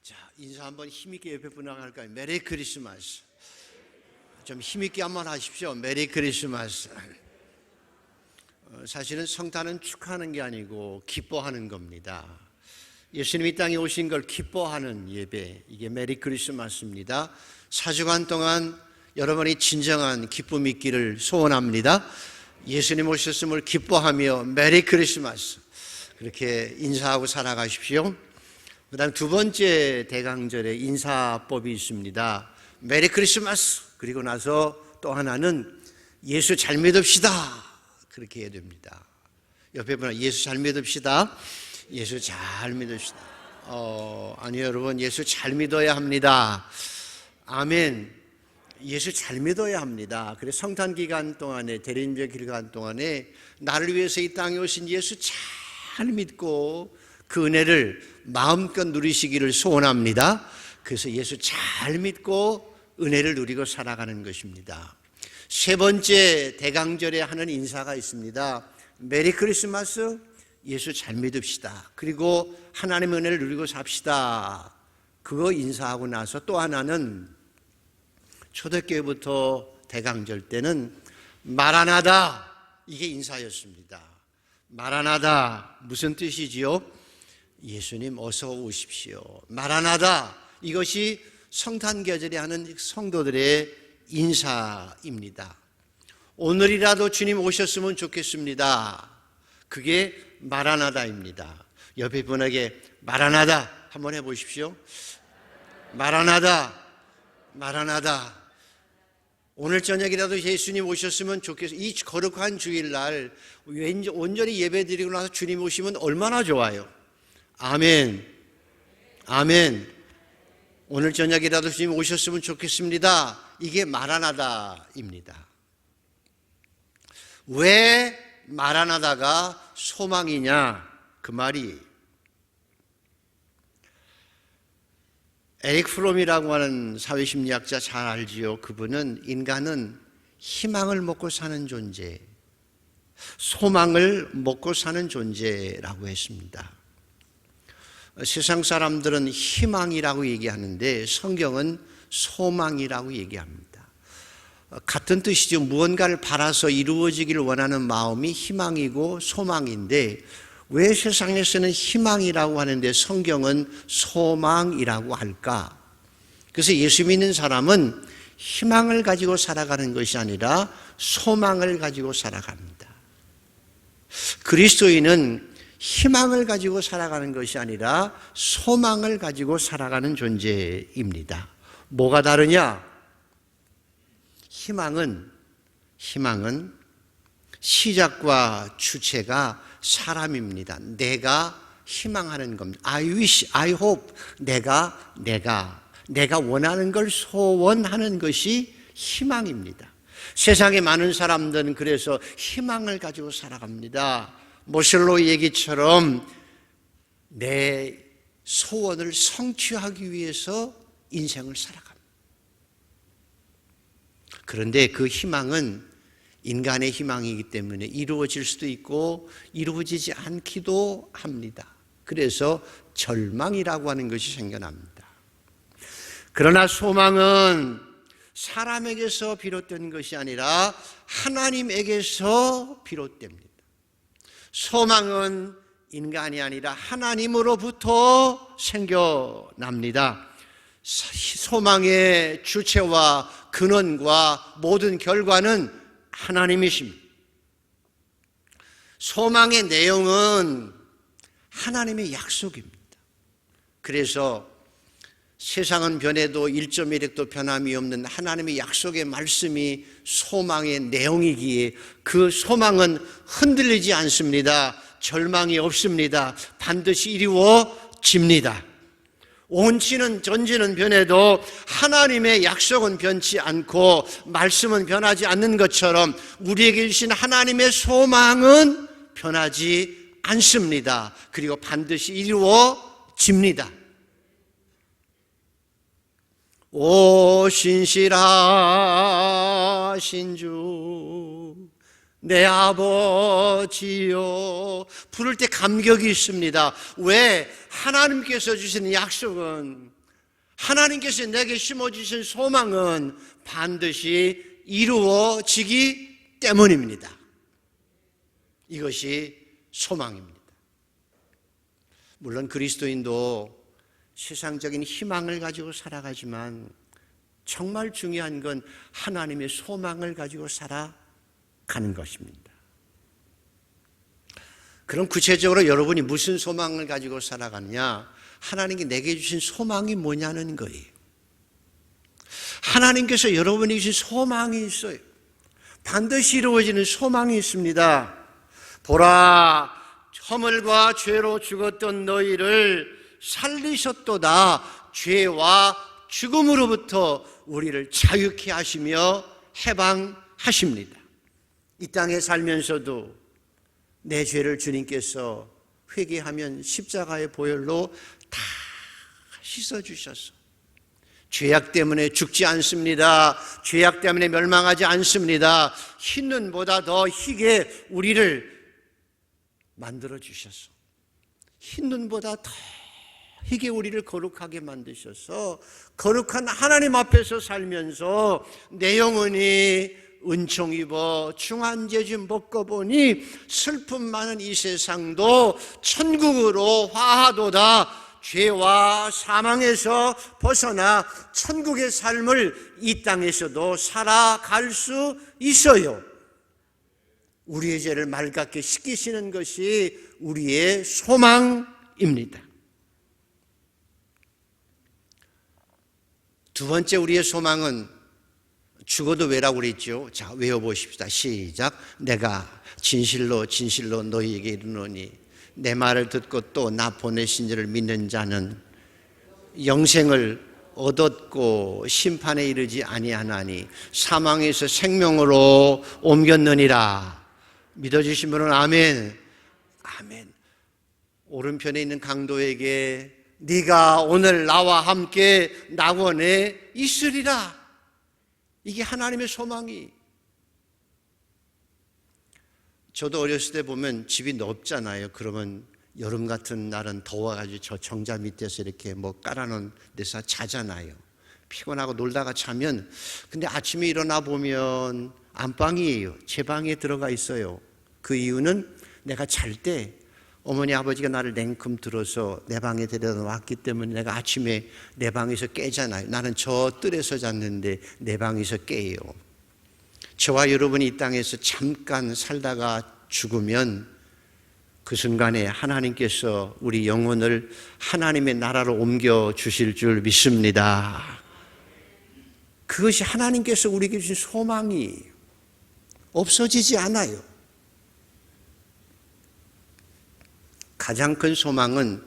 자, 인사 한번 힘있게 옆에 분하고 할까요? 메리 크리스마스. 좀 힘있게 한번 하십시오. 메리 크리스마스. 사실은 성탄은 축하하는 게 아니고 기뻐하는 겁니다. 예수님이 땅에 오신 걸 기뻐하는 예배, 이게 메리 크리스마스입니다. 4주간 동안 여러분이 진정한 기쁨이 있기를 소원합니다. 예수님 오셨음을 기뻐하며 메리 크리스마스 그렇게 인사하고 살아가십시오. 그 다음 두 번째 대강절에 인사법이 있습니다. 메리 크리스마스. 그리고 나서 또 하나는 예수 잘 믿읍시다. 그렇게 해야 됩니다. 옆에 분은 예수 잘 믿읍시다. 예수 잘 믿읍시다. 아니요, 여러분, 예수 잘 믿어야 합니다. 아멘. 예수 잘 믿어야 합니다. 그래서 성탄 기간 동안에, 대리인절 기간 동안에 나를 위해서 이 땅에 오신 예수 잘 믿고 그 은혜를 마음껏 누리시기를 소원합니다. 그래서 예수 잘 믿고 은혜를 누리고 살아가는 것입니다. 세 번째 대강절에 하는 인사가 있습니다. 메리 크리스마스, 예수 잘 믿읍시다. 그리고 하나님의 은혜를 누리고 삽시다. 그거 인사하고 나서 또 하나는 초대교회부터 대강절 때는 마라나다, 이게 인사였습니다. 마라나다 무슨 뜻이지요? 예수님 어서 오십시오. 마라나다, 이것이 성탄계절에 하는 성도들의 인사입니다. 오늘이라도 주님 오셨으면 좋겠습니다. 그게 마라나다입니다. 옆에 분에게 마라나다 한번 해보십시오. 마라나다, 마라나다. 오늘 저녁이라도 예수님 오셨으면 좋겠어요. 이 거룩한 주일날 온전히 예배드리고 나서 주님 오시면 얼마나 좋아요. 아멘, 아멘. 오늘 저녁이라도 주님 오셨으면 좋겠습니다. 이게 마라나다입니다. 왜 마라나다가 소망이냐? 그 말이 에릭 프롬이라고 하는 사회심리학자 잘 알지요. 그분은 인간은 희망을 먹고 사는 존재, 소망을 먹고 사는 존재라고 했습니다. 세상 사람들은 희망이라고 얘기하는데 성경은 소망이라고 얘기합니다. 같은 뜻이죠. 무언가를 바라서 이루어지기를 원하는 마음이 희망이고 소망인데 왜 세상에서는 희망이라고 하는데 성경은 소망이라고 할까? 그래서 예수 믿는 사람은 희망을 가지고 살아가는 것이 아니라 소망을 가지고 살아갑니다. 그리스도인은 희망을 가지고 살아가는 것이 아니라 소망을 가지고 살아가는 존재입니다. 뭐가 다르냐? 희망은 시작과 주체가 사람입니다. 내가 희망하는 겁니다. I wish, I hope. 내가 원하는 걸 소원하는 것이 희망입니다. 세상에 많은 사람들은 그래서 희망을 가지고 살아갑니다. 모슬로 얘기처럼 내 소원을 성취하기 위해서 인생을 살아갑니다. 그런데 그 희망은 인간의 희망이기 때문에 이루어질 수도 있고 이루어지지 않기도 합니다. 그래서 절망이라고 하는 것이 생겨납니다. 그러나 소망은 사람에게서 비롯된 것이 아니라 하나님에게서 비롯됩니다. 소망은 인간이 아니라 하나님으로부터 생겨납니다. 소망의 주체와 근원과 모든 결과는 하나님이십니다. 소망의 내용은 하나님의 약속입니다. 그래서 세상은 변해도 1.1핵도 변함이 없는 하나님의 약속의 말씀이 소망의 내용이기에 그 소망은 흔들리지 않습니다. 절망이 없습니다. 반드시 이루어집니다. 온치는 전지는 변해도 하나님의 약속은 변치 않고 말씀은 변하지 않는 것처럼 우리에게 주신 하나님의 소망은 변하지 않습니다. 그리고 반드시 이루어집니다. 오 신실하신 주 내 아버지요. 부를 때 감격이 있습니다. 왜? 하나님께서 주시는 약속은, 하나님께서 내게 심어주신 소망은 반드시 이루어지기 때문입니다. 이것이 소망입니다. 물론 그리스도인도 세상적인 희망을 가지고 살아가지만 정말 중요한 건 하나님의 소망을 가지고 살아가는 것입니다. 그럼 구체적으로 여러분이 무슨 소망을 가지고 살아가느냐? 하나님께 내게 주신 소망이 뭐냐는 거예요. 하나님께서 여러분에게 주신 소망이 있어요. 반드시 이루어지는 소망이 있습니다. 보라, 허물과 죄로 죽었던 너희를 살리셨도다. 죄와 죽음으로부터 우리를 자유케 하시며 해방하십니다. 이 땅에 살면서도 내 죄를 주님께서 회개하면 십자가의 보혈로 다 씻어주셔서 죄악 때문에 죽지 않습니다. 죄악 때문에 멸망하지 않습니다. 흰 눈보다 더 희게 우리를 만들어주셔서 흰 눈보다 더 희게 우리를 거룩하게 만드셔서 거룩한 하나님 앞에서 살면서 내 영혼이 은총 입어 중한죄 먹어보니 슬픔 많은 이 세상도 천국으로 화하도다. 죄와 사망에서 벗어나 천국의 삶을 이 땅에서도 살아갈 수 있어요. 우리의 죄를 맑게 씻기시는 것이 우리의 소망입니다. 두 번째 우리의 소망은 죽어도 왜라고 그랬죠. 자, 외워보십시다. 시작. 내가 진실로 진실로 너희에게 이르노니 내 말을 듣고 또 나 보내신 이를 믿는 자는 영생을 얻었고 심판에 이르지 아니하나니 사망에서 생명으로 옮겼느니라. 믿어주신 분은 아멘. 아멘. 오른편에 있는 강도에게 네가 오늘 나와 함께 낙원에 있으리라. 이게 하나님의 소망이. 저도 어렸을 때 보면 집이 넓잖아요. 그러면 여름 같은 날은 더워가지고 저 정자 밑에서 이렇게 뭐 깔아놓은 데서 자잖아요. 피곤하고 놀다가 자면, 근데 아침에 일어나 보면 안방이에요. 제 방에 들어가 있어요. 그 이유는 내가 잘 때 어머니 아버지가 나를 냉큼 들어서 내 방에 데려다 놨기 때문에 내가 아침에 내 방에서 깨잖아요. 나는 저 뜰에서 잤는데 내 방에서 깨요. 저와 여러분이 이 땅에서 잠깐 살다가 죽으면 그 순간에 하나님께서 우리 영혼을 하나님의 나라로 옮겨 주실 줄 믿습니다. 그것이 하나님께서 우리에게 주신 소망이 없어지지 않아요. 가장 큰 소망은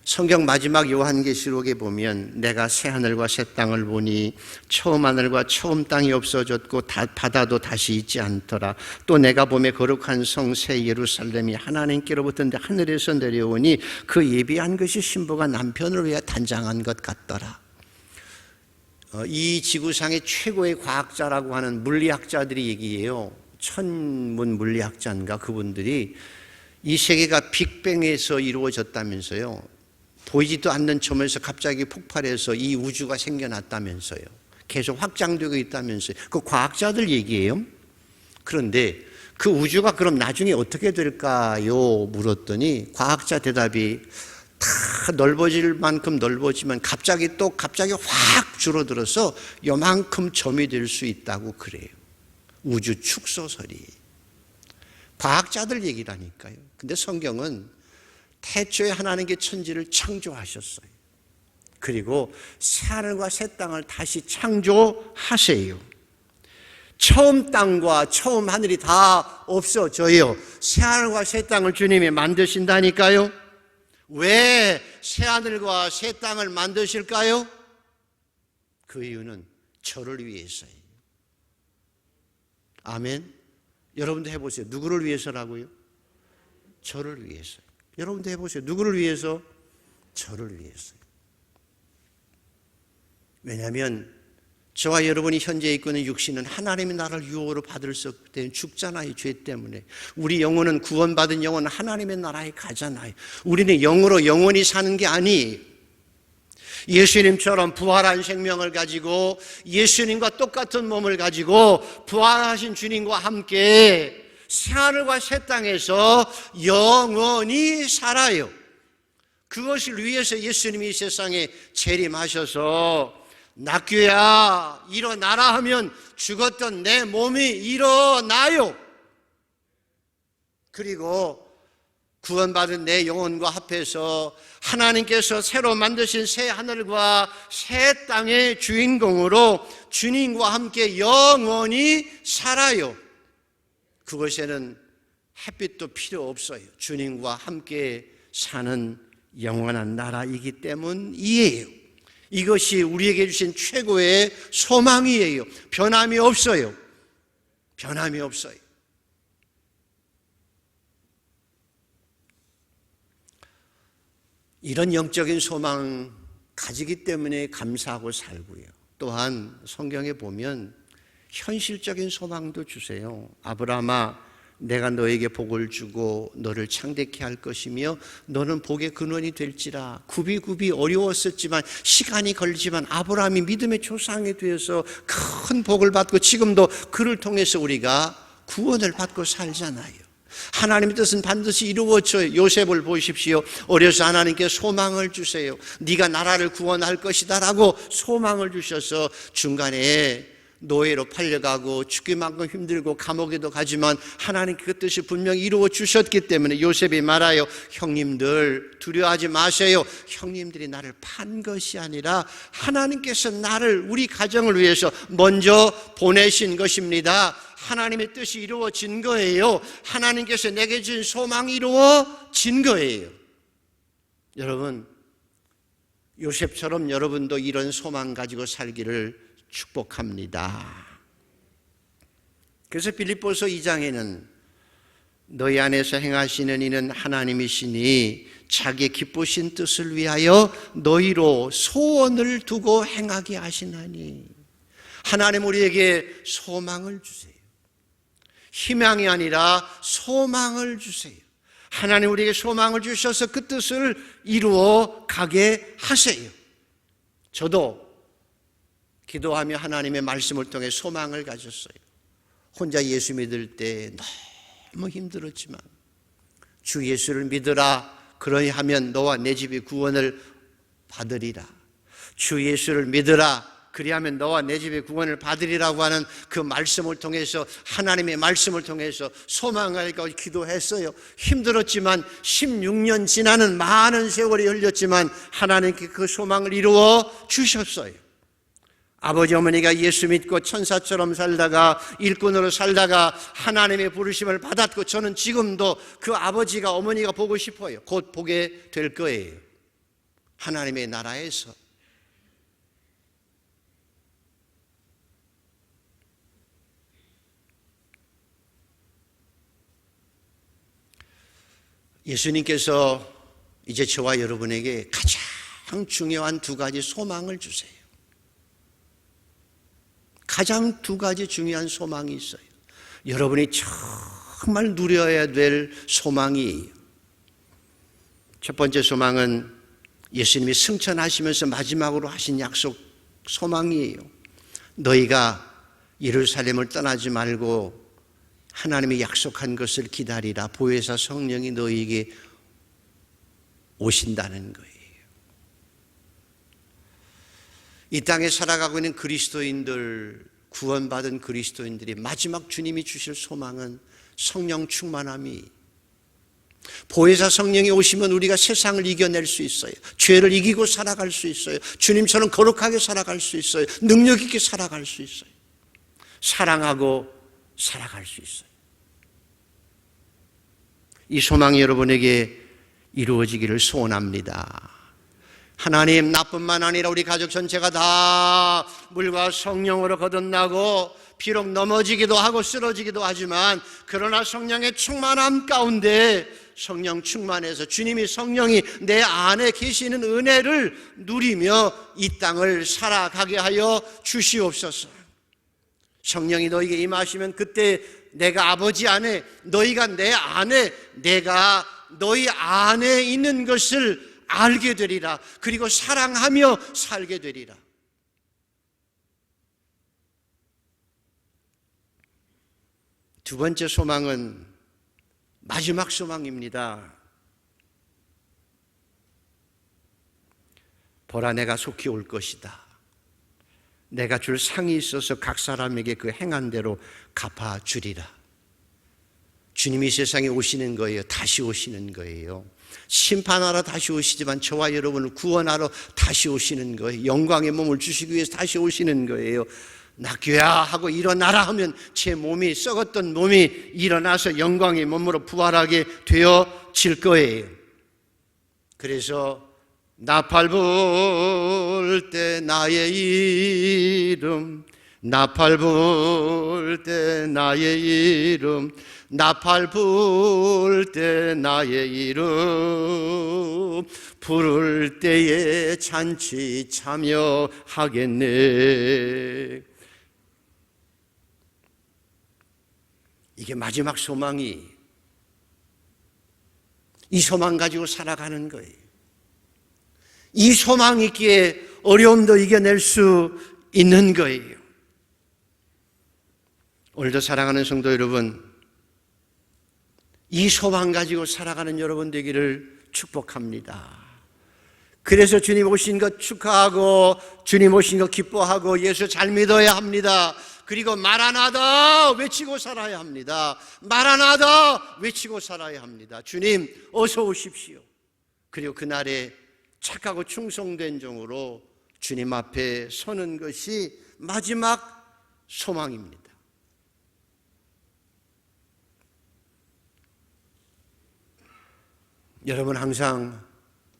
성경 마지막 요한계시록에 보면 내가 새 하늘과 새 땅을 보니 처음 하늘과 처음 땅이 없어졌고 바다도 다시 있지 않더라. 또 내가 보매 거룩한 성 새 예루살렘이 하나님께로부터 하늘에서 내려오니 그 예비한 것이 신부가 남편을 위해 단장한 것 같더라. 이 지구상의 최고의 과학자라고 하는 물리학자들이 얘기해요. 천문 물리학자인가 그분들이 이 세계가 빅뱅에서 이루어졌다면서요. 보이지도 않는 점에서 갑자기 폭발해서 이 우주가 생겨났다면서요. 계속 확장되고 있다면서요. 그 과학자들 얘기예요. 그런데 그 우주가 그럼 나중에 어떻게 될까요? 물었더니 과학자 대답이 다 넓어질 만큼 넓어지면 갑자기 확 줄어들어서 요만큼 점이 될 수 있다고 그래요. 우주 축소설이. 과학자들 얘기라니까요. 근데 성경은 태초에 하나님께 천지를 창조하셨어요. 그리고 새하늘과 새 땅을 다시 창조하세요. 처음 땅과 처음 하늘이 다 없어져요. 새하늘과 새 땅을 주님이 만드신다니까요. 왜 새하늘과 새 땅을 만드실까요? 그 이유는 저를 위해서예요. 아멘. 여러분도 해보세요. 누구를 위해서라고요? 저를 위해서. 여러분도 해보세요. 누구를 위해서? 저를 위해서. 왜냐하면 저와 여러분이 현재 있고 있는 육신은 하나님의 나라를 유혹으로 받을 수 없기 때문에 죽잖아요. 죄 때문에. 우리 영혼은, 구원받은 영혼은 하나님의 나라에 가잖아요. 우리는 영으로 영원히 사는 게 아니에요. 예수님처럼 부활한 생명을 가지고 예수님과 똑같은 몸을 가지고 부활하신 주님과 함께 새하늘과 새 땅에서 영원히 살아요. 그것을 위해서 예수님이 세상에 재림하셔서 낙규야 일어나라 하면 죽었던 내 몸이 일어나요. 그리고 구원받은 내 영혼과 합해서 하나님께서 새로 만드신 새 하늘과 새 땅의 주인공으로 주님과 함께 영원히 살아요. 그것에는 햇빛도 필요 없어요. 주님과 함께 사는 영원한 나라이기 때문이에요. 이것이 우리에게 주신 최고의 소망이에요. 변함이 없어요. 변함이 없어요. 이런 영적인 소망 가지기 때문에 감사하고 살고요. 또한 성경에 보면 현실적인 소망도 주세요. 아브라함아, 내가 너에게 복을 주고 너를 창대케 할 것이며 너는 복의 근원이 될지라. 굽이 어려웠었지만 시간이 걸리지만 아브라함이 믿음의 조상이 되어서 큰 복을 받고 지금도 그를 통해서 우리가 구원을 받고 살잖아요. 하나님의 뜻은 반드시 이루어져요. 요셉을 보십시오. 어려서 하나님께 소망을 주세요. 네가 나라를 구원할 것이다 라고 소망을 주셔서 중간에 노예로 팔려가고 죽기만큼 힘들고 감옥에도 가지만 하나님 그 뜻이 분명히 이루어 주셨기 때문에 요셉이 말하여 형님들 두려워하지 마세요. 형님들이 나를 판 것이 아니라 하나님께서 나를 우리 가정을 위해서 먼저 보내신 것입니다. 하나님의 뜻이 이루어진 거예요. 하나님께서 내게 준 소망이 이루어진 거예요. 여러분, 요셉처럼 여러분도 이런 소망 가지고 살기를 축복합니다. 그래서 빌립보서 2장에는 너희 안에서 행하시는 이는 하나님이시니 자기의 기쁘신 뜻을 위하여 너희로 소원을 두고 행하게 하시나니. 하나님 우리에게 소망을 주세요. 희망이 아니라 소망을 주세요. 하나님 우리에게 소망을 주셔서 그 뜻을 이루어 가게 하세요. 저도 기도하며 하나님의 말씀을 통해 소망을 가졌어요. 혼자 예수 믿을 때 너무 힘들었지만 주 예수를 믿으라. 그러하면 너와 내 집이 구원을 받으리라. 주 예수를 믿으라. 그리하면 너와 내 집이 구원을 받으리라고 하는 그 말씀을 통해서, 하나님의 말씀을 통해서 소망을 가지고 기도했어요. 힘들었지만 16년 지나는 많은 세월이 흘렸지만 하나님께 그 소망을 이루어 주셨어요. 아버지 어머니가 예수 믿고 천사처럼 살다가 일꾼으로 살다가 하나님의 부르심을 받았고 저는 지금도 그 아버지가 어머니가 보고 싶어요. 곧 보게 될 거예요. 하나님의 나라에서. 예수님께서 이제 저와 여러분에게 가장 중요한 두 가지 소망을 주세요. 가장 두 가지 중요한 소망이 있어요. 여러분이 정말 누려야 될 소망이에요. 첫 번째 소망은 예수님이 승천하시면서 마지막으로 하신 약속 소망이에요. 너희가 예루살렘을 떠나지 말고 하나님이 약속한 것을 기다리라. 보혜사 성령이 너희에게 오신다는 거예요. 이 땅에 살아가고 있는 그리스도인들, 구원받은 그리스도인들이 마지막 주님이 주실 소망은 성령 충만함이, 보혜사 성령이 오시면 우리가 세상을 이겨낼 수 있어요. 죄를 이기고 살아갈 수 있어요. 주님처럼 거룩하게 살아갈 수 있어요. 능력 있게 살아갈 수 있어요. 사랑하고 살아갈 수 있어요. 이 소망이 여러분에게 이루어지기를 소원합니다. 하나님, 나뿐만 아니라 우리 가족 전체가 다 물과 성령으로 거듭나고 비록 넘어지기도 하고 쓰러지기도 하지만 그러나 성령의 충만함 가운데 성령 충만해서 주님이 성령이 내 안에 계시는 은혜를 누리며 이 땅을 살아가게 하여 주시옵소서. 성령이 너에게 임하시면 그때 내가 아버지 안에, 너희가 내 안에, 내가 너희 안에 있는 것을 알게 되리라. 그리고 사랑하며 살게 되리라. 두 번째 소망은 마지막 소망입니다. 보라, 내가 속히 올 것이다. 내가 줄 상이 있어서 각 사람에게 그 행한 대로 갚아주리라. 주님이 세상에 오시는 거예요. 다시 오시는 거예요. 심판하러 다시 오시지만 저와 여러분을 구원하러 다시 오시는 거예요. 영광의 몸을 주시기 위해서 다시 오시는 거예요. 낙교야 하고 일어나라 하면 제 몸이, 썩었던 몸이 일어나서 영광의 몸으로 부활하게 되어질 거예요. 그래서 나팔 불 때 나의 이름, 나팔 불 때 나의 이름, 나팔 불 때 나의 이름 부를 때에 잔치 참여하겠네. 이게 마지막 소망이, 이 소망 가지고 살아가는 거예요. 이 소망 있기에 어려움도 이겨낼 수 있는 거예요. 오늘도 사랑하는 성도 여러분, 이 소망 가지고 살아가는 여러분 되기를 축복합니다. 그래서 주님 오신 것 축하하고 주님 오신 것 기뻐하고 예수 잘 믿어야 합니다. 그리고 마라나다 외치고 살아야 합니다. 마라나다 외치고 살아야 합니다. 주님 어서 오십시오. 그리고 그날에 착하고 충성된 종으로 주님 앞에 서는 것이 마지막 소망입니다. 여러분 항상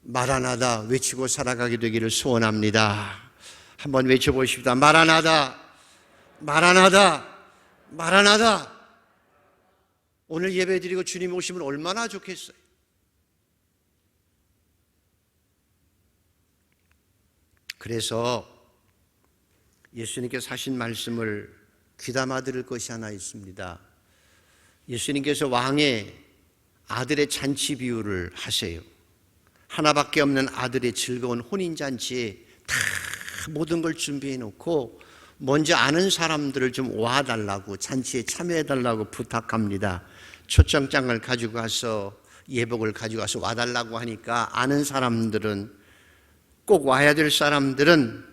마라나다 외치고 살아가게 되기를 소원합니다. 한번 외쳐보십시다. 마라나다, 마라나다, 마라나다. 오늘 예배드리고 주님 오시면 얼마나 좋겠어요. 그래서 예수님께서 하신 말씀을 귀담아 들을 것이 하나 있습니다. 예수님께서 왕의 아들의 잔치 비유를 하세요. 하나밖에 없는 아들의 즐거운 혼인잔치에 다 모든 걸 준비해 놓고 먼저 아는 사람들을 좀 와달라고, 잔치에 참여해달라고 부탁합니다. 초청장을 가지고 가서, 예복을 가지고 가서 와달라고 하니까 아는 사람들은, 꼭 와야 될 사람들은,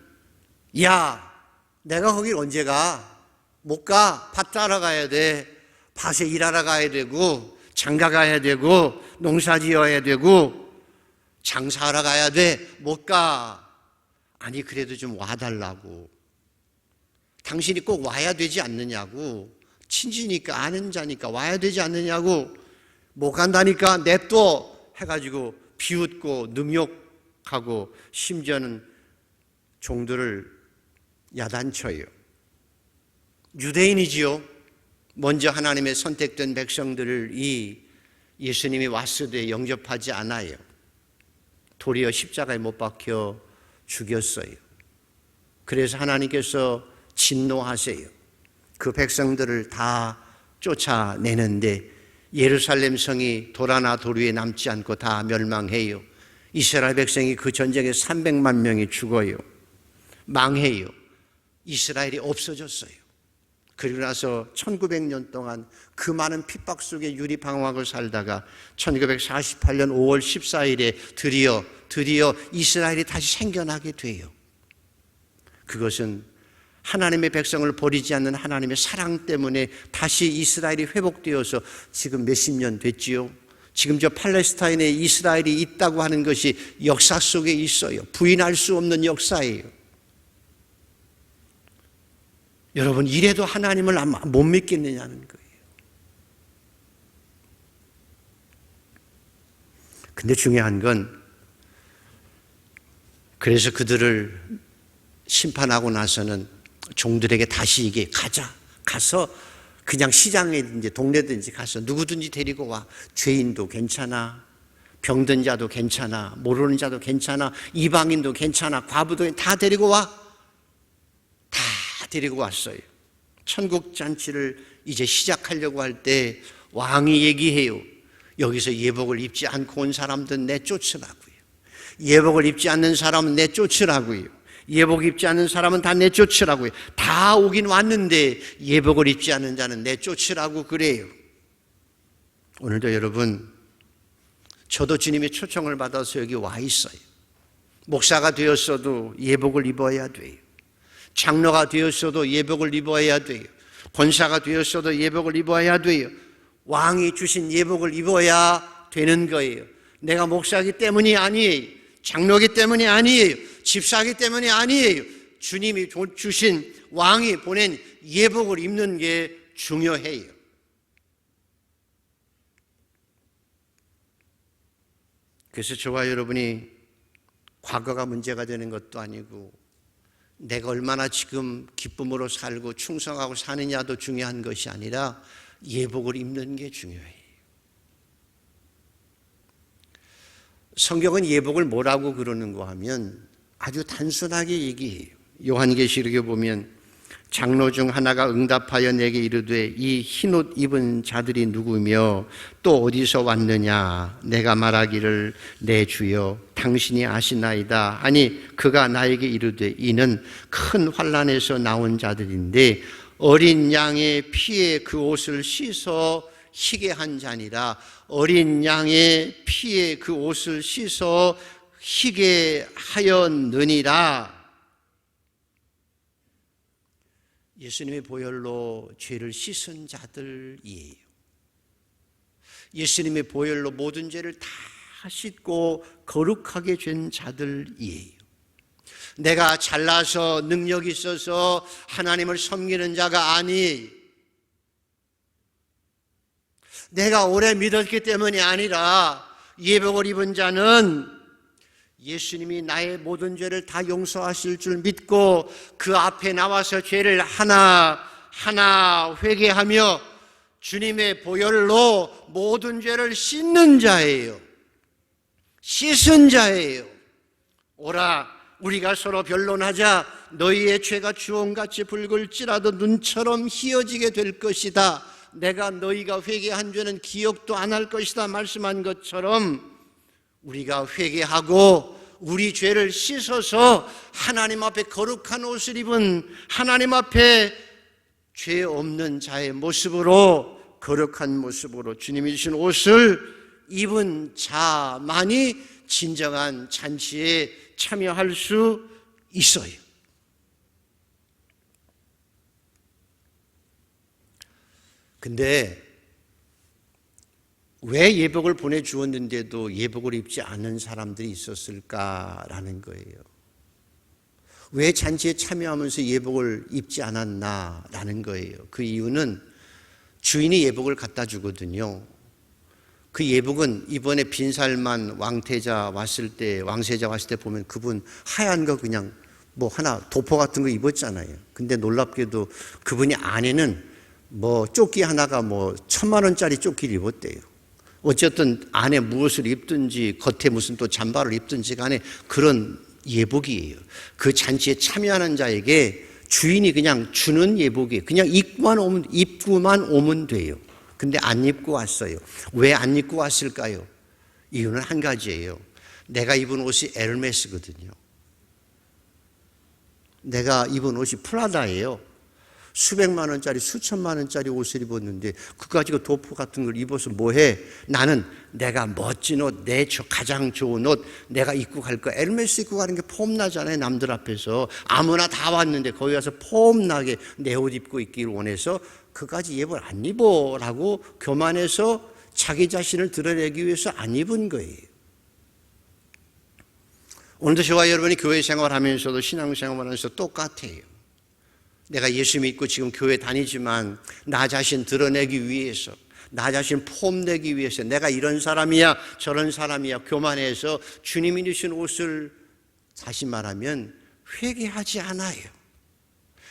야, 내가 거길 언제 가? 못 가. 밭 따러 가야 돼. 밭에 일하러 가야 되고, 장가 가야 되고, 농사 지어야 되고, 장사하러 가야 돼. 못 가. 아니 그래도 좀 와달라고. 당신이 꼭 와야 되지 않느냐고. 친지니까 아는 자니까 와야 되지 않느냐고. 못 간다니까 냅둬 해가지고 비웃고 능욕하고 심지어는 종들을 야단쳐요. 유대인이지요. 먼저 하나님의 선택된 백성들을 이 예수님이 왔을 때 영접하지 않아요. 도리어 십자가에 못 박혀 죽였어요. 그래서 하나님께서 진노하세요. 그 백성들을 다 쫓아내는데 예루살렘 성이 돌아나 돌 위에 남지 않고 다 멸망해요. 이스라엘 백성이 그 전쟁에 300만 명이 죽어요. 망해요. 이스라엘이 없어졌어요. 그리고 나서 1900년 동안 그 많은 핍박 속에 유리방황을 살다가 1948년 5월 14일에 드디어 이스라엘이 다시 생겨나게 돼요. 그것은 하나님의 백성을 버리지 않는 하나님의 사랑 때문에 다시 이스라엘이 회복되어서 지금 몇십 년 됐지요. 지금 저 팔레스타인에 이스라엘이 있다고 하는 것이 역사 속에 있어요. 부인할 수 없는 역사예요. 여러분, 이래도 하나님을 못 믿겠느냐는 거예요. 근데 중요한 건, 그래서 그들을 심판하고 나서는 종들에게 다시 이게 가서 그냥 시장에든지 동네든지 가서 누구든지 데리고 와. 죄인도 괜찮아, 병든 자도 괜찮아, 모르는 자도 괜찮아, 이방인도 괜찮아, 과부도 다 데리고 와. 다 데리고 왔어요. 천국 잔치를 이제 시작하려고 할 때 왕이 얘기해요. 여기서 예복을 입지 않고 온 사람들은 내쫓으라고요. 예복을 입지 않는 사람은 내쫓으라고요. 예복 입지 않는 사람은 다 내쫓으라고요. 다 오긴 왔는데 예복을 입지 않는 자는 내쫓으라고 그래요. 오늘도 여러분, 저도 주님의 초청을 받아서 여기 와 있어요. 목사가 되었어도 예복을 입어야 돼요. 장로가 되었어도 예복을 입어야 돼요. 권사가 되었어도 예복을 입어야 돼요. 왕이 주신 예복을 입어야 되는 거예요. 내가 목사이기 때문이 아니에요. 장로기 때문이 아니에요. 집사이기 때문이 아니에요. 주님이 주신 왕이 보낸 예복을 입는 게 중요해요. 그래서 저와 여러분이 과거가 문제가 되는 것도 아니고 내가 얼마나 지금 기쁨으로 살고 충성하고 사느냐도 중요한 것이 아니라 예복을 입는 게 중요해요. 성경은 예복을 뭐라고 그러는가 하면 아주 단순하게 얘기해요. 요한계시록에 보면 장로 중 하나가 응답하여 내게 이르되 이 흰옷 입은 자들이 누구며 또 어디서 왔느냐. 내가 말하기를 내 주여 당신이 아시나이다. 아니 그가 나에게 이르되 이는 큰 환난에서 나온 자들인데 어린 양의 피에 그 옷을 씻어 희게 한 자니라. 어린 양의 피에 그 옷을 씻어 희게 하였느니라. 예수님의 보혈로 죄를 씻은 자들이에요. 예수님의 보혈로 모든 죄를 다 씻고 거룩하게 된 자들이에요. 내가 잘나서 능력이 있어서 하나님을 섬기는 자가 아니에요. 내가 오래 믿었기 때문이 아니라 예복을 입은 자는 예수님이 나의 모든 죄를 다 용서하실 줄 믿고 그 앞에 나와서 죄를 하나하나 회개하며 주님의 보혈로 모든 죄를 씻는 자예요. 씻은 자예요. 오라 우리가 서로 변론하자. 너희의 죄가 주홍같이 붉을지라도 눈처럼 희어지게 될 것이다. 내가 너희가 회개한 죄는 기억도 안 할 것이다 말씀한 것처럼 우리가 회개하고 우리 죄를 씻어서 하나님 앞에 거룩한 옷을 입은 하나님 앞에 죄 없는 자의 모습으로 거룩한 모습으로 주님이 주신 옷을 입은 자만이 진정한 잔치에 참여할 수 있어요. 근데 왜 예복을 보내주었는데도 예복을 입지 않은 사람들이 있었을까라는 거예요. 왜 잔치에 참여하면서 예복을 입지 않았나라는 거예요. 그 이유는 주인이 예복을 갖다 주거든요. 그 예복은 이번에 빈살만 왕세자 왔을 때 보면 그분 하얀 거 그냥 뭐 하나 도포 같은 거 입었잖아요. 근데 놀랍게도 그분이 안에는 뭐 조끼 하나가 뭐 1,000,000원짜리 조끼를 입었대요. 어쨌든 안에 무엇을 입든지 겉에 무슨 또 잠바를 입든지 간에 그런 예복이에요. 그 잔치에 참여하는 자에게 주인이 그냥 주는 예복이에요. 그냥 입고만 오면 돼요. 근데 안 입고 왔어요. 왜 안 입고 왔을까요? 이유는 한 가지예요. 내가 입은 옷이 에르메스거든요. 내가 입은 옷이 프라다예요. 수백만 원짜리 수천만 원짜리 옷을 입었는데 그거 가지고 도포 같은 걸 입어서 뭐해? 나는 내가 멋진 옷, 내 가장 좋은 옷 내가 입고 갈 거야. 에르메스 입고 가는 게 폼나잖아요. 남들 앞에서 아무나 다 왔는데 거기 가서 폼나게 내 옷 입고 있기를 원해서 그까지 예복을 안 입어라고 교만해서 자기 자신을 드러내기 위해서 안 입은 거예요. 오늘도 저와 여러분이 교회 생활하면서도 신앙생활하면서 똑같아요. 내가 예수 믿고 지금 교회 다니지만 나 자신 드러내기 위해서, 나 자신 폼내기 위해서 내가 이런 사람이야 저런 사람이야 교만해서 주님이 주신 옷을 다시 말하면 회개하지 않아요.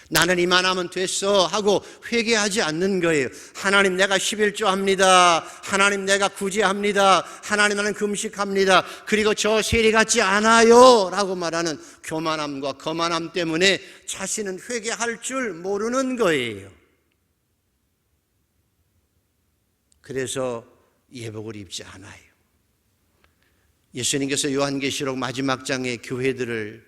나는 이만하면 됐어 하고 회개하지 않는 거예요. 하나님 내가 11조 합니다. 하나님 내가 구제합니다. 하나님 나는 금식합니다. 그리고 저 세리 같지 않아요 라고 말하는 교만함과 거만함 때문에 자신은 회개할 줄 모르는 거예요. 그래서 예복을 입지 않아요. 예수님께서 요한계시록 마지막 장의 교회들을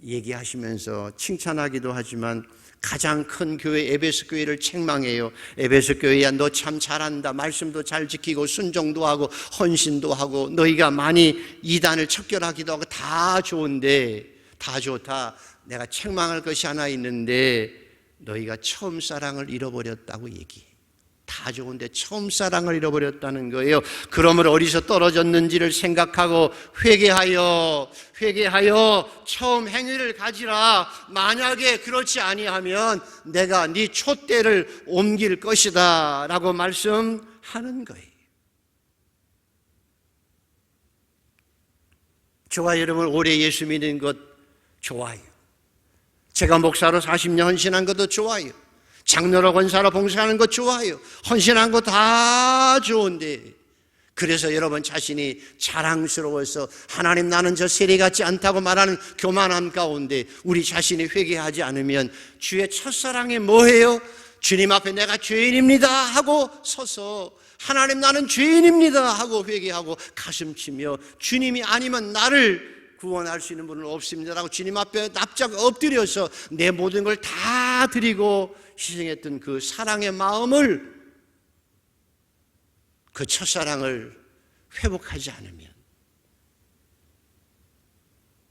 얘기하시면서 칭찬하기도 하지만 가장 큰 교회 에베소 교회를 책망해요. 에베소 교회야 너 참 잘한다. 말씀도 잘 지키고 순종도 하고 헌신도 하고 너희가 많이 이단을 척결하기도 하고 다 좋은데 다 좋다. 내가 책망할 것이 하나 있는데 너희가 처음 사랑을 잃어버렸다고 얘기해. 다 좋은데 처음 사랑을 잃어버렸다는 거예요. 그러므로 어디서 떨어졌는지를 생각하고 회개하여 처음 행위를 가지라. 만약에 그렇지 아니하면 내가 네 촛대를 옮길 것이다 라고 말씀하는 거예요. 저와 여러분 올해 예수 믿는 것 좋아요. 제가 목사로 40년 헌신한 것도 좋아요. 장로로 권사로 봉사하는 것 좋아요. 헌신한 거 다 좋은데 그래서 여러분 자신이 자랑스러워서 하나님 나는 저 세리 같지 않다고 말하는 교만함 가운데 우리 자신이 회개하지 않으면 주의 첫사랑이 뭐예요? 주님 앞에 내가 죄인입니다 하고 서서 하나님 나는 죄인입니다 하고 회개하고 가슴치며 주님이 아니면 나를 구원할 수 있는 분은 없습니다라고 주님 앞에 납작 엎드려서 내 모든 걸 다 드리고 희생했던 그 사랑의 마음을, 그 첫사랑을 회복하지 않으면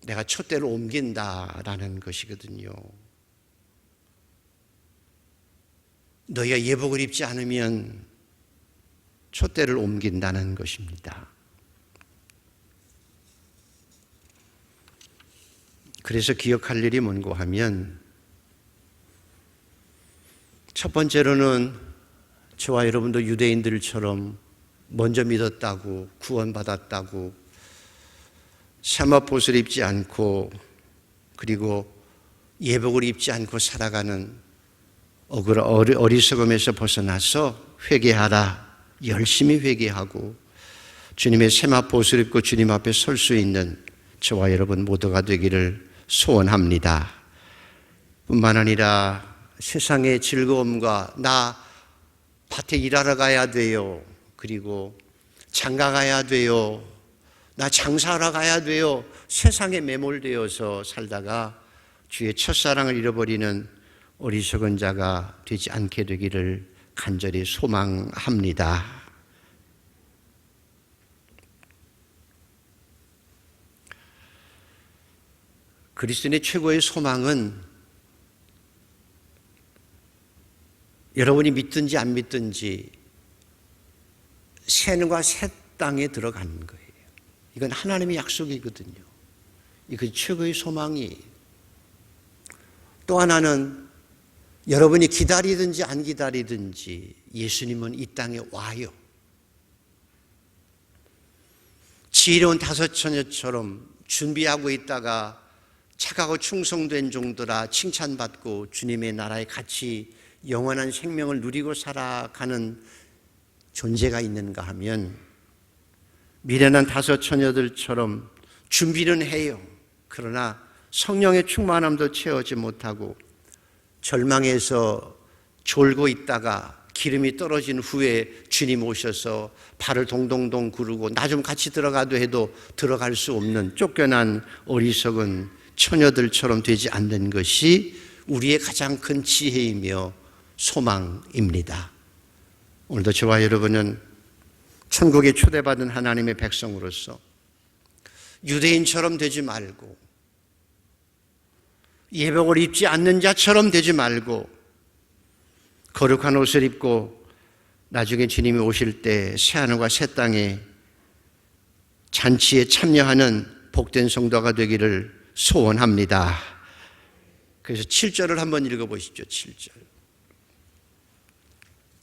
내가 촛대를 옮긴다라는 것이거든요. 너희가 예복을 입지 않으면 촛대를 옮긴다는 것입니다. 그래서 기억할 일이 뭔고 하면 첫 번째로는 저와 여러분도 유대인들처럼 먼저 믿었다고 구원받았다고 세마포옷을 입지 않고 그리고 예복을 입지 않고 살아가는 어리석음에서 벗어나서 회개하라. 열심히 회개하고 주님의 세마포옷을 입고 주님 앞에 설 수 있는 저와 여러분 모두가 되기를 소원합니다. 뿐만 아니라 세상의 즐거움과 나 밭에 일하러 가야 돼요. 그리고 장가 가야 돼요. 나 장사하러 가야 돼요. 세상에 매몰되어서 살다가 주의 첫사랑을 잃어버리는 어리석은 자가 되지 않게 되기를 간절히 소망합니다. 그리스도인의 최고의 소망은 여러분이 믿든지 안 믿든지 새하늘과 새 땅에 들어가는 거예요. 이건 하나님의 약속이거든요. 이것이 최고의 소망이에요. 또 하나는 여러분이 기다리든지 안 기다리든지 예수님은 이 땅에 와요. 지혜로운 다섯 처녀처럼 준비하고 있다가 착하고 충성된 종들아 칭찬받고 주님의 나라에 같이 영원한 생명을 누리고 살아가는 존재가 있는가 하면 미련한 다섯 처녀들처럼 준비는 해요. 그러나 성령의 충만함도 채우지 못하고 절망해서 졸고 있다가 기름이 떨어진 후에 주님 오셔서 발을 동동동 구르고 나 좀 같이 들어가도 해도 들어갈 수 없는 쫓겨난 어리석은 처녀들처럼 되지 않는 것이 우리의 가장 큰 지혜이며 소망입니다. 오늘도 저와 여러분은 천국에 초대받은 하나님의 백성으로서 유대인처럼 되지 말고 예복을 입지 않는 자처럼 되지 말고 거룩한 옷을 입고 나중에 주님이 오실 때 새하늘과 새 땅에 잔치에 참여하는 복된 성도가 되기를 소원합니다. 그래서 7절을 한번 읽어보시죠. 7절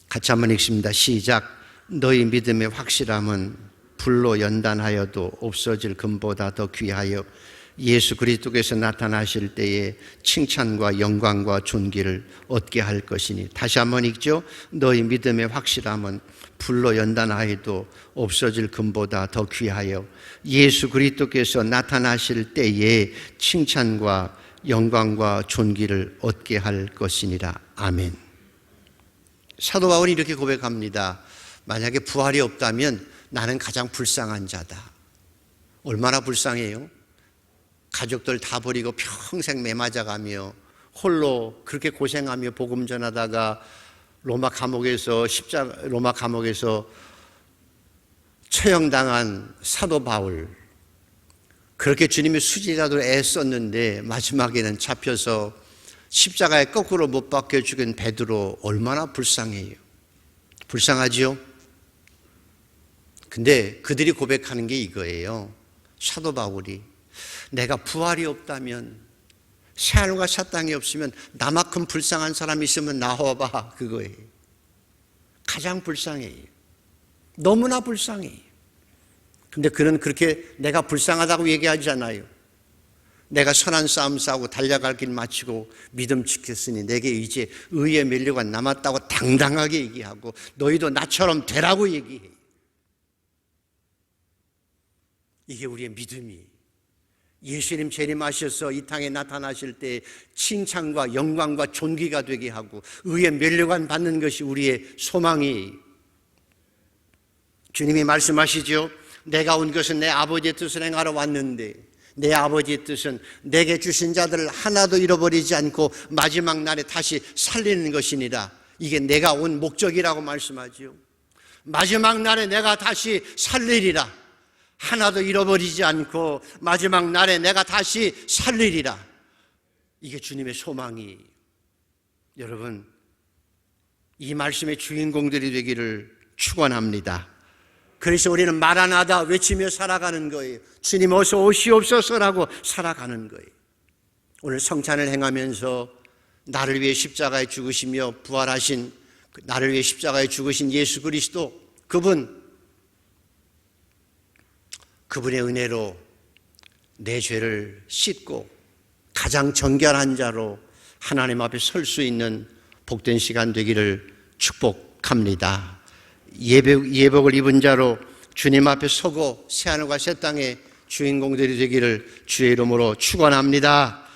같이 한번 읽습니다. 시작. 너희 믿음의 확실함은 불로 연단하여도 없어질 금보다 더 귀하여 예수 그리스도께서 나타나실 때에 칭찬과 영광과 존귀를 얻게 할 것이니. 다시 한번 읽죠. 너희 믿음의 확실함은 불로 연단하 해도 없어질 금보다 더 귀하여 예수 그리스도께서 나타나실 때에 칭찬과 영광과 존귀를 얻게 할 것이니라. 아멘. 사도 바울이 이렇게 고백합니다. 만약에 부활이 없다면 나는 가장 불쌍한 자다. 얼마나 불쌍해요? 가족들 다 버리고 평생 매맞아가며 홀로 그렇게 고생하며 복음 전하다가 로마 감옥에서 처형당한 사도 바울, 그렇게 주님의 수지자도 애썼는데 마지막에는 잡혀서 십자가에 거꾸로 못 박혀 죽은 베드로, 얼마나 불쌍해요. 불쌍하지요? 근데 그들이 고백하는 게 이거예요. 사도 바울이 내가 부활이 없다면, 새하늘과 새 땅이 없으면 나만큼 불쌍한 사람이 있으면 나와봐, 그거예요. 가장 불쌍해요. 너무나 불쌍해요. 근데 그는 그렇게 내가 불쌍하다고 얘기하지 않아요. 내가 선한 싸움 싸우고 달려갈 길 마치고 믿음 지켰으니 내게 이제 의의 면류가 남았다고 당당하게 얘기하고 너희도 나처럼 되라고 얘기해요. 이게 우리의 믿음이에요. 예수님 재림하셔서 이 땅에 나타나실 때 칭찬과 영광과 존귀가 되게 하고 의의 면류관 받는 것이 우리의 소망이에요. 주님이 말씀하시죠. 내가 온 것은 내 아버지의 뜻을 행하러 왔는데 내 아버지의 뜻은 내게 주신 자들을 하나도 잃어버리지 않고 마지막 날에 다시 살리는 것이니라. 이게 내가 온 목적이라고 말씀하지요. 마지막 날에 내가 다시 살리리라. 하나도 잃어버리지 않고 마지막 날에 내가 다시 살리리라. 이게 주님의 소망이. 여러분, 이 말씀의 주인공들이 되기를 축원합니다. 그래서 우리는 마라나다 외치며 살아가는 거예요. 주님 어서 오시옵소서라고 살아가는 거예요. 오늘 성찬을 행하면서 나를 위해 십자가에 죽으시며 부활하신, 나를 위해 십자가에 죽으신 예수 그리스도, 그분의 은혜로 내 죄를 씻고 가장 정결한 자로 하나님 앞에 설 수 있는 복된 시간 되기를 축복합니다. 예복을 입은 자로 주님 앞에 서고 새하늘과 새 땅의 주인공들이 되기를 주의 이름으로 축원합니다.